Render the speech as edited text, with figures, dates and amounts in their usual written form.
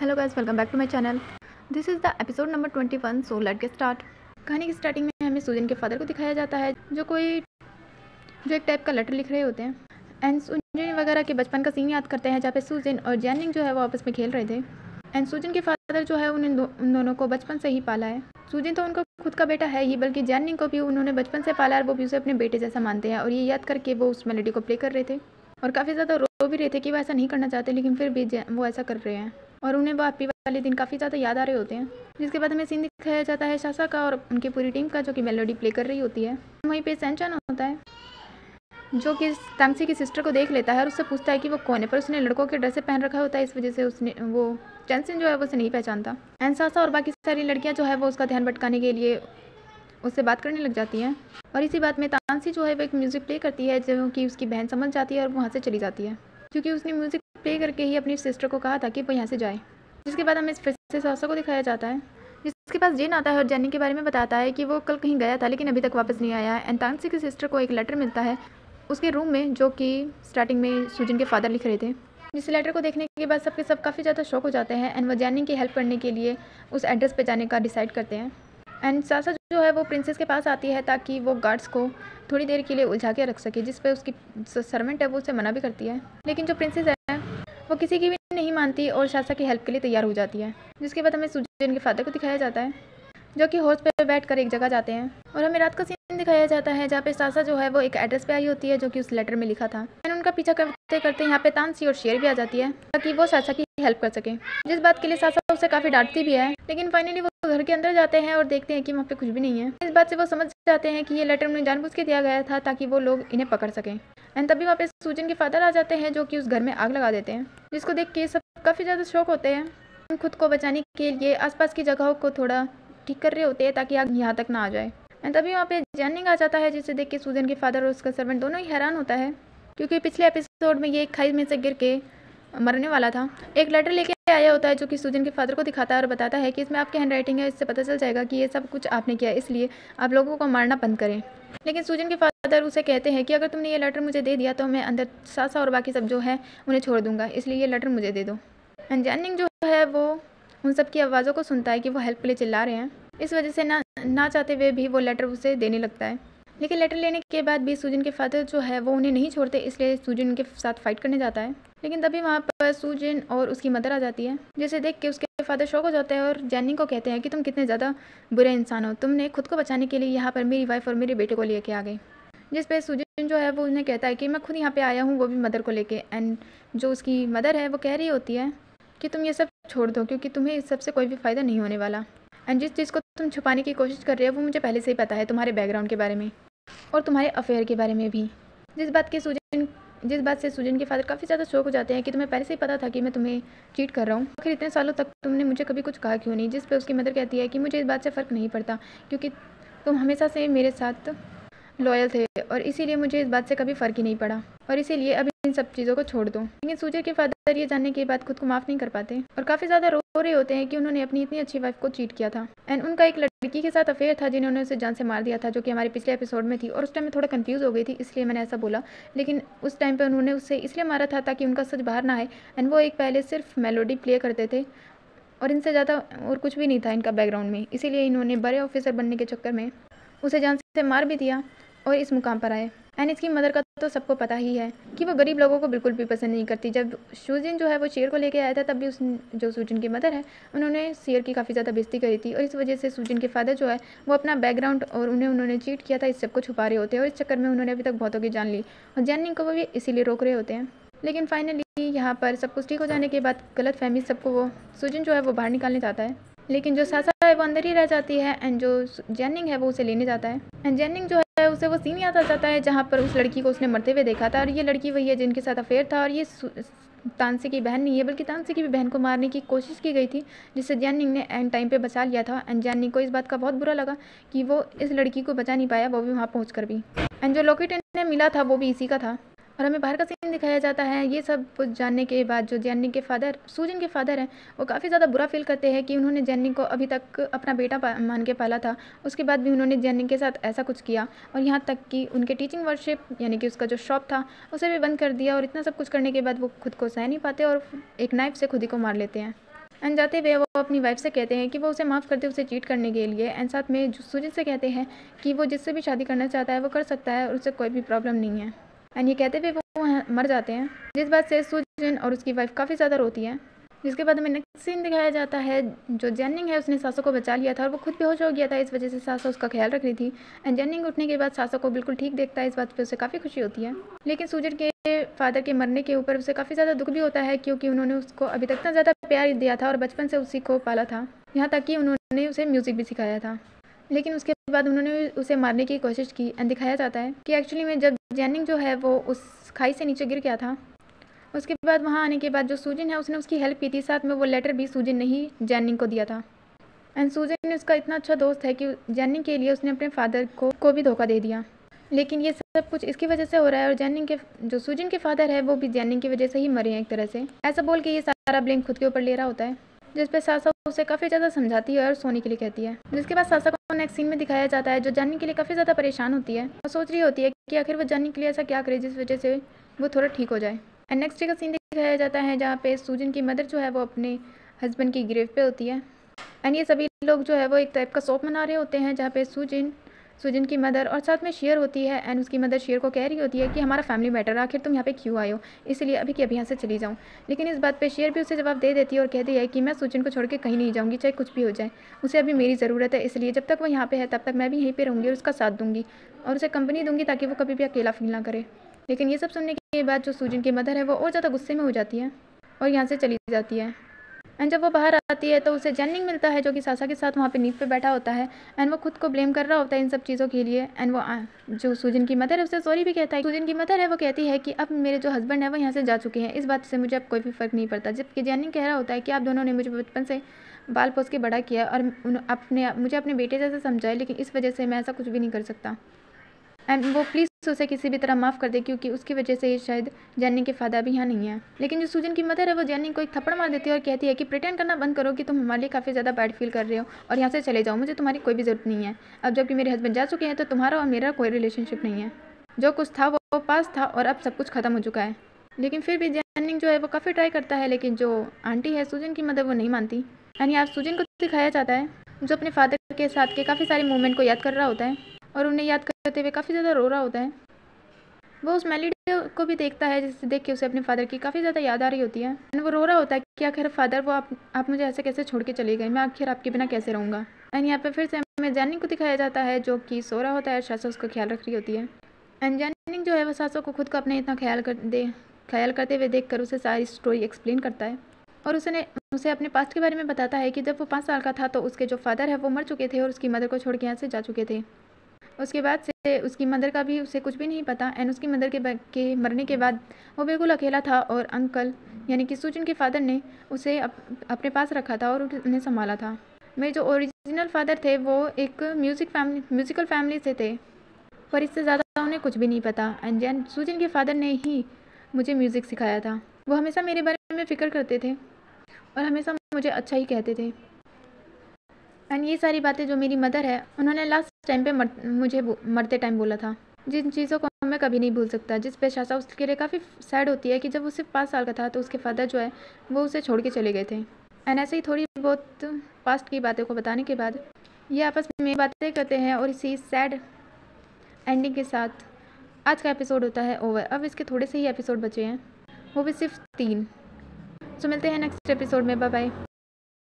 Hello guys, welcome back to my channel. This is the episode number 21। So let's get start. कहानी की starting में हमें सूजन के फादर को दिखाया जाता है जो एक टाइप का लेटर लिख रहे होते हैं। एंड सूजन वगैरह के बचपन का सीन याद करते हैं जहाँ पे सूजन और जैनिंग जो है वो आपस में खेल रहे थे। एंड सूजन के फादर जो है उन दोनों को बचपन से ही पाला है। सूजन तो उनका खुद का बेटा है ही, बल्कि जैनिंग को भी उन्होंने बचपन से पाला है और वो भी उसे अपने बेटे जैसा मानते हैं। और ये याद करके वो उस मेलोडी को प्ले कर रहे थे और काफ़ी ज़्यादा रो भी रहे थे कि वो ऐसा नहीं करना चाहते, लेकिन फिर भी वो ऐसा कर रहे हैं और उन्हें वो हैप्पी वाले दिन काफ़ी ज़्यादा याद आ रहे होते हैं। जिसके बाद हमें सीन दिखाया जाता है सासा का और उनकी पूरी टीम का, जो कि मेलोडी प्ले कर रही होती है। वहीं पे सैनचान होता है जो कि तांगसी की सिस्टर को देख लेता है और उससे पूछता है कि वो कौन है, पर उसने लड़कों के ड्रेस पहन रखा होता है, इस वजह से उसने वो चैनसिन जो है वो उसे नहीं पहचानता। एंड सासा और बाकी सारी लड़कियाँ जो है वो उसका ध्यान भटकाने के लिए उससे बात करने लग जाती हैं। और इसी बात में तांसी जो है वो एक म्यूज़िक प्ले करती है जो कि उसकी बहन समझ जाती है और वहाँ से चली जाती है, क्योंकि उसने म्यूज़िक प्ले करके ही अपनी सिस्टर को कहा था कि वो यहाँ से जाए। जिसके बाद हमें फिर से सासा को दिखाया जाता है जिसके पास जेन आता है और जेनी के बारे में बताता है कि वो कल कहीं गया था लेकिन अभी तक वापस नहीं आया है। एंड तांसी की सिस्टर को एक लेटर मिलता है उसके रूम में, जो कि स्टार्टिंग में सूजन के फादर लिख रहे थे। जिस लेटर को देखने के बाद सबके सब काफ़ी ज़्यादा शॉक हो जाते हैं एंड वो जेनी की हेल्प करने के लिए उस एड्रेस पे जाने का डिसाइड करते हैं। एंड सासा जो है वो प्रिंसेस के पास आती है ताकि वो गार्ड्स को थोड़ी देर के लिए उलझा के रख सके, जिस पे उसकी सर्वेंट है वो उसे मना भी करती है, लेकिन जो प्रिंसेस है वो किसी की भी नहीं मानती और सासा की हेल्प के लिए तैयार हो जाती है। जिसके बाद हमें सूजन के फादर को दिखाया जाता है जो कि हॉर्स पे बैठकर एक जगह जाते हैं और हमें रात का सीन दिखाया जाता है जहाँ पे सासा जो है वो एक एड्रेस पे आई होती है जो कि उस लेटर में लिखा था। एंड उनका पीछा करते करते यहाँ पे तानसी और शेर भी आ जाती है ताकि वो सासा की हेल्प कर सके, जिस बात के लिए सासा उसे काफ़ी डांटती भी है। लेकिन फाइनली वो घर के अंदर जाते हैं और देखते हैं कि वहाँ पे कुछ भी नहीं है। इस बात से वो समझ जाते हैं कि ये लेटर उन्हें जानबूझ के दिया गया था ताकि वो लोग इन्हें पकड़ सकें। एंड तभी वहाँ पे सूजन के फादर आ जाते हैं जो कि उस घर में आग लगा देते हैं, जिसको देख के सब काफ़ी ज़्यादा शौक होते हैं। खुद को बचाने के लिए आसपास की जगहों को थोड़ा ठीक कर रहे होते हैं ताकि आग यहाँ तक ना आ जाए। एंड तभी वहाँ पे जैनिंग आ जाता है जिसे देख के सूजन के फादर और उसका सर्वेंट दोनों ही हैरान होता है, क्योंकि पिछले एपिसोड में ये एक खाई में से गिर के मरने वाला था। एक लेटर लेके आया होता है जो कि सूजन के फादर को दिखाता है और बताता है कि इसमें आपकी हैंड राइटिंग है, इससे पता चल जाएगा कि ये सब कुछ आपने किया, इसलिए आप लोगों को मारना बंद करें। लेकिन सूजन के फादर उसे कहते हैं कि अगर तुमने ये लेटर मुझे दे दिया तो मैं अंदर सासा और बाकी सब जो है उन्हें छोड़ दूंगा, इसलिए ये लेटर मुझे दे दो। एंड जैनिंग जो है वो उन सब की आवाज़ों को सुनता है कि वो हेल्प के लिए चिल्ला रहे हैं, इस वजह से ना चाहते हुए भी वो लेटर उसे देने लगता है। लेकिन लेटर लेने के बाद भी सूजन के फादर जो है वो उन्हें नहीं छोड़ते, इसलिए सूजन उनके साथ फाइट करने जाता है। लेकिन तभी वहाँ पर सूजन और उसकी मदर आ जाती है, जिसे देख के उसके फादर शौक हो जाते हैं और जैनिंग को कहते हैं कि तुम कितने ज़्यादा बुरे इंसान हो, तुमने खुद को बचाने के लिए यहाँ पर मेरी वाइफ और मेरे बेटे को लेके आ गए। जिस पे सूजन जो है वो उन्हें कहता है कि मैं खुद यहाँ पे आया हूँ, वो भी मदर को लेके। एंड जो उसकी मदर है वो कह रही होती है कि तुम ये सब छोड़ दो क्योंकि तुम्हें इस सबसे कोई भी फ़ायदा नहीं होने वाला। एंड जिस चीज़ को तुम छुपाने की कोशिश कर रहे हो वो मुझे पहले से ही पता है, तुम्हारे बैकग्राउंड के बारे में और तुम्हारे अफेयर के बारे में भी। जिस बात से सूजन के फादर काफ़ी ज़्यादा शौक हो जाते हैं कि तुम्हें पहले से ही पता था कि मैं तुम्हें चीट कर रहा हूँ, आखिर इतने सालों तक तुमने मुझे कभी कुछ कहा क्यों नहीं। जिस पे उसकी मदर कहती है कि मुझे इस बात से फ़र्क नहीं पड़ता क्योंकि तुम हमेशा से मेरे साथ लॉयल थे और इसीलिए मुझे इस बात से कभी फ़र्क ही नहीं पड़ा और इसीलिए अब इन सब चीज़ों को छोड़ दो। लेकिन सूजन के फादर ये जानने के बाद खुद को माफ़ नहीं कर पाते और काफ़ी ज़्यादा रो रहे होते हैं कि उन्होंने अपनी इतनी अच्छी वाइफ को चीट किया था। एंड उनका एक लड़की के साथ अफेयर था जिन्होंने उसे जान से मार दिया था, जो कि हमारे पिछले एपिसोड में थी। और उस टाइम मैं थोड़ा कंफ्यूज हो गई थी, इसलिए मैंने ऐसा बोला। लेकिन उस टाइम पर उन्होंने उससे इसलिए मारा था ताकि उनका सच बाहर ना आए। एंड वो एक पहले सिर्फ मेलोडी प्ले करते थे और इनसे ज़्यादा और कुछ भी नहीं था इनका बैकग्राउंड में, इसीलिए इन्होंने बड़े ऑफिसर बनने के चक्कर में उसे जान से मार भी दिया और इस मुकाम पर आए। एंड इसकी मदर का तो सबको पता ही है कि वो गरीब लोगों को बिल्कुल भी पसंद नहीं करती। जब सूजन जो है वो शेर को लेके आया था तब भी जो सूजन की मदर है उन्होंने शेर की काफ़ी ज़्यादा बेइज्जती करी थी और इस वजह से सूजन के फादर जो है वो अपना बैकग्राउंड और उन्होंने चीट किया था इस सबको छुपा रहे होते हैं और इस चक्कर में उन्होंने अभी तक बहुतों की जान ली और जैनिंग को वो भी इसीलिए रोक रहे होते हैं। लेकिन फाइनली यहाँ पर सब कुछ ठीक हो जाने के बाद गलत फहमी सबको वो सूजन जो है वो बाहर निकालने जाता है, लेकिन जो सासा है वो अंदर ही रह जाती है एंड जो जैनिंग है वो उसे लेने जाता है। एंड जैनिंग जो है उसे वो सीन याद आ जाता है जहाँ पर उस लड़की को उसने मरते हुए देखा था और ये लड़की वही है जिनके साथ अफेयर था और ये तानसे की बहन नहीं है, बल्कि तानसे की भी बहन को मारने की कोशिश की गई थी जिससे जैनिंग ने एंड टाइम पे बचा लिया था। एंड जैनिंग को इस बात का बहुत बुरा लगा कि वो इस लड़की को बचा नहीं पाया, वो भी वहाँ पहुँच कर भी। एंड जो लॉकेट इन्हें मिला था वो भी इसी का था और हमें बाहर का सीन दिखाया जाता है। ये सब कुछ जानने के बाद जो जैनिंग के फादर सूजन के फादर हैं वो काफ़ी ज़्यादा बुरा फील करते हैं कि उन्होंने जैनिंग को अभी तक अपना बेटा मान के पाला था, उसके बाद भी उन्होंने जैनिंग के साथ ऐसा कुछ किया और यहाँ तक कि उनके टीचिंग वर्कशिप यानी कि उसका जो शॉप था उसे भी बंद कर दिया। और इतना सब कुछ करने के बाद वो खुद को सह नहीं पाते और एक नाइफ से खुद ही को मार लेते हैं। एंड जाते हुए वो अपनी वाइफ से कहते हैं कि वो उसे माफ़ कर दे उसे चीट करने के लिए। एंड साथ में सुजिन से कहते हैं कि वो जिससे भी शादी करना चाहता है वो कर सकता है और उसे कोई भी प्रॉब्लम नहीं है। एंड ये कहते हुए वो वहाँ मर जाते हैं, जिस बात से सुजिन और उसकी वाइफ काफ़ी ज़्यादा रोती है। जिसके बाद हमें नेक्स्ट सीन दिखाया जाता है, जो जेनिंग है उसने सासो को बचा लिया था और वो खुद बेहोश हो गया था, इस वजह से सासो उसका ख्याल रख रही थी। एंड जेनिंग उठने के बाद सासो को बिल्कुल ठीक देखता है, इस बात पे उसे काफ़ी खुशी होती है। लेकिन सुजिन के फादर के मरने के ऊपर उसे काफ़ी ज़्यादा दुख भी होता है, क्योंकि उन्होंने उसको अभी तक इतना ज़्यादा प्यार दिया था और बचपन से उसी को पाला था, यहाँ तक कि उन्होंने उसे म्यूज़िक भी सिखाया था। लेकिन उसके बाद उन्होंने उसे मारने की कोशिश की। एंड दिखाया जाता है कि एक्चुअली में जब जेनिंग जो है वो उस खाई से नीचे गिर गया था, उसके बाद वहाँ आने के बाद जो सुजिन है उसने उसकी हेल्प की थी, साथ में वो लेटर भी सुजिन ने ही जेनिंग को दिया था। एंड सुजिन उसका इतना अच्छा दोस्त है कि जेनिंग के लिए उसने अपने फादर को भी धोखा दे दिया। लेकिन ये सब कुछ इसकी वजह से हो रहा है और जेनिंग के जो सुजिन के फादर है वो भी जेनिंग की वजह से ही मरे हैं एक तरह से, ऐसा बोल के ये सारा ब्लेम खुद के ऊपर ले रहा होता है। जिस पे सासा उसे काफ़ी ज़्यादा समझाती है और सोने के लिए कहती है। जिसके बाद सासा को नेक्स्ट सीन में दिखाया जाता है, जो जेनिंग के लिए काफ़ी ज़्यादा परेशान होती है और सोच रही होती है कि आखिर वो जेनिंग के लिए ऐसा क्या करे जिस वजह से वो थोड़ा ठीक हो जाए। एंड नेक्स्ट डे का सीन दिखाया जाता है जहाँ पे सुजिन की मदर जो है वो अपने हस्बैंड की ग्रेव पे होती है। एंड ये सभी लोग जो है वो एक टाइप का शॉप मना रहे होते हैं, जहाँ पे सुजिन की मदर और साथ में शेयर होती है। एंड उसकी मदर शेयर को कह रही होती है कि हमारा फैमिली मैटर, आखिर तुम यहाँ पे क्यों आए हो, इसलिए अभी कि अभी यहाँ से चली जाऊँ। लेकिन इस बात पे शेयर भी उसे जवाब दे देती है और कहती है कि मैं सुजिन को छोड़ के कहीं नहीं जाऊँगी, चाहे कुछ भी हो जाए, उसे अभी मेरी ज़रूरत है, इसलिए जब तक वो यहाँ पे है तब तक मैं भी यहीं पर रहूँगी और उसका साथ दूँगी और उसे कंपनी दूँगी ताकि वो कभी भी अकेला फील ना करे। लेकिन ये सब सुनने के बाद जो सुजिन की मदर है वो और ज़्यादा गुस्से में हो जाती है और यहाँ से चली जाती है। एंड जब वो बाहर आती है तो उसे जेनिंग मिलता है, जो कि सासा के साथ वहाँ पे नींव पे बैठा होता है। एंड वो खुद को ब्लेम कर रहा होता है इन सब चीज़ों के लिए। एंड वो जो सुजिन की मदर है उसे सॉरी भी कहता है। सुजिन की मदर है वो कहती है कि अब मेरे जो हस्बैंड है वो यहाँ से जा चुके हैं, इस बात से मुझे अब कोई भी फ़र्क नहीं पड़ता। जबकि जेनिंग कह रहा होता है कि आप दोनों ने मुझे बचपन से बाल पोस के बड़ा किया और मुझे अपने बेटे जैसे समझाए, लेकिन इस वजह से मैं ऐसा कुछ भी नहीं कर सकता। एंड वो प्लीज़ उसे किसी भी तरह माफ़ कर दे, क्योंकि उसकी वजह से शायद जेनिंग के फादर भी यहाँ नहीं है। लेकिन जो सुजिन की मदर है वो जेनिंग को एक थप्पड़ मार देती है और कहती है कि प्रिटेंड करना बंद करो कि तुम हमारे लिए काफ़ी ज़्यादा बैड फील कर रहे हो और यहाँ से चले जाओ, मुझे तुम्हारी कोई भी ज़रूरत नहीं है। अब जबकि मेरे हस्बैंड जा चुके हैं तो तुम्हारा और मेरा कोई रिलेशनशिप नहीं है, जो कुछ था वो पास था और अब सब कुछ ख़त्म हो चुका है। लेकिन फिर भी जेनिंग जो है वो काफ़ी ट्राई करता है, लेकिन जो आंटी है सुजिन की मदर वो नहीं मानती। एंड यहाँ सुजिन को दिखाया जाता है जो अपने फादर के साथ के काफ़ी सारे मोमेंट को याद कर रहा होता है और उन्हें याद करते हुए काफ़ी ज़्यादा रो रहा होता है। वो उस मेलोडी को भी देखता है, जिससे देख के उसे अपने फादर की काफ़ी ज़्यादा याद आ रही होती है। एंड वो रो रहा होता है कि आखिर फादर वो आप मुझे ऐसे कैसे छोड़ के चले गए, मैं आखिर आपके बिना कैसे रहूँगा। एंड यहाँ पे फिर से हमें जेनिंग को दिखाया जाता है जो कि सो रहा होता है और सासा उसका ख्याल रख रही होती है। एंड जेनिंग जो है वो सासा को खुद का अपने इतना ख्याल करते हुए देख कर उसे सारी स्टोरी एक्सप्लेन करता है और उसे अपने पास्ट के बारे में बताता है कि जब वो 5 साल का था तो उसके जो फादर है वो मर चुके थे और उसकी मदर को छोड़ के यहाँ से जा चुके थे। उसके बाद से उसकी मदर का भी उसे कुछ भी नहीं पता। एंड उसकी मदर के मरने के बाद वो बिल्कुल अकेला था और अंकल यानी कि सुजिन के फादर ने उसे अपने पास रखा था और उन्हें संभाला था। मेरे जो ओरिजिनल फादर थे वो एक म्यूज़िकल फैमिली से थे, पर इससे ज़्यादा उन्हें कुछ भी नहीं पता। एंड सुजिन के फादर ने ही मुझे म्यूज़िक सिखाया था। वो हमेशा मेरे बारे में फ़िक्र करते थे और हमेशा मुझे अच्छा ही कहते थे। एंड ये सारी बातें जो मेरी मदर है उन्होंने लास्ट टाइम पे मुझे मरते टाइम बोला था, जिन चीज़ों को मैं कभी नहीं भूल सकता। जिस पे सासा उसके लिए काफ़ी सैड होती है कि जब वो सिर्फ 5 साल का था तो उसके फादर जो है वो उसे छोड़ के चले गए थे। एंड ऐसे ही थोड़ी बहुत पास्ट की बातों को बताने के बाद ये आपस में बातें करते हैं और इसी सैड एंडिंग के साथ आज का एपिसोड होता है ओवर। अब इसके थोड़े से ही एपिसोड बचे हैं, वो भी सिर्फ 3। तो मिलते हैं नेक्स्ट एपिसोड में। Bye bye.